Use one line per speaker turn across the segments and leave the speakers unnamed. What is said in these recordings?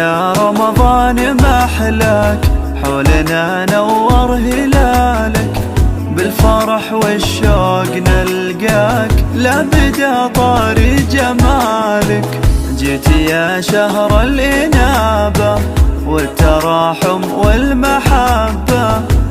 يا رمضان محلاك، حولنا نور هلالك، بالفرح والشوق نلقاك، لابد طاري جمالك. جيت يا شهر الإنابة والتراحم والمحبة،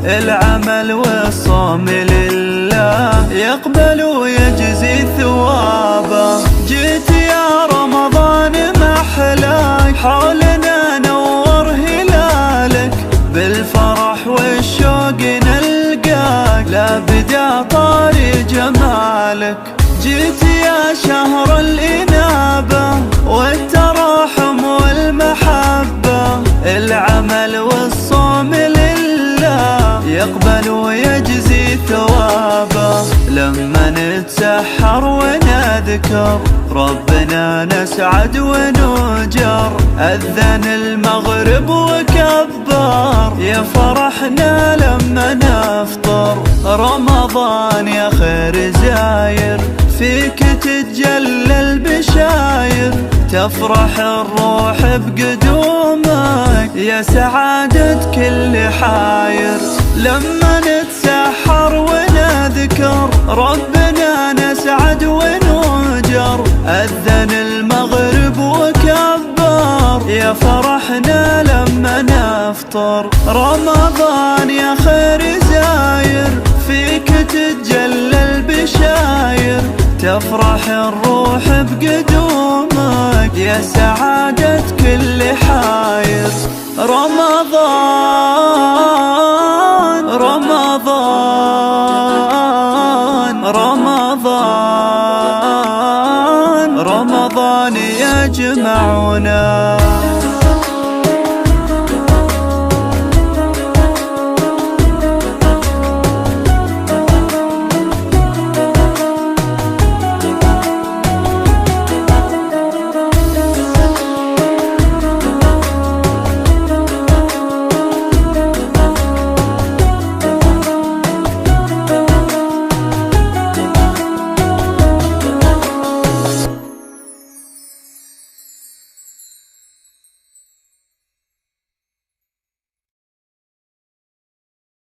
العمل والصوم لله يقبل ويجزي ثوابه. جيت يا رمضان محلاك، حولنا نور هلالك، بالفرح والشوق نلقاك، لابد طاري جمالك. جيت يا شهر الإنابة والتراحم والمحبة، العمل والصوم لله يقبل ويجزي ثوابه. لما نتسحر ونذكر ربنا نسعد ونجر، أذن المغرب وكبر، يا فرحنا لما نفطر. رمضان يا خير زاير، فيك تتجلى البشاير، تفرح الروح بقدومك، يا سعادة كل حاير. لما نتسحر ونذكر ربنا نسعد ونجر، أذن المغرب وكبر، يا فرحنا لما نفطر. رمضان يا خير زاير، فيك تتجلى البشاير، تفرح الروح بقدومك، يا سعادة كل حاير. رمضان رمضان رمضان رمضان يجمعنا.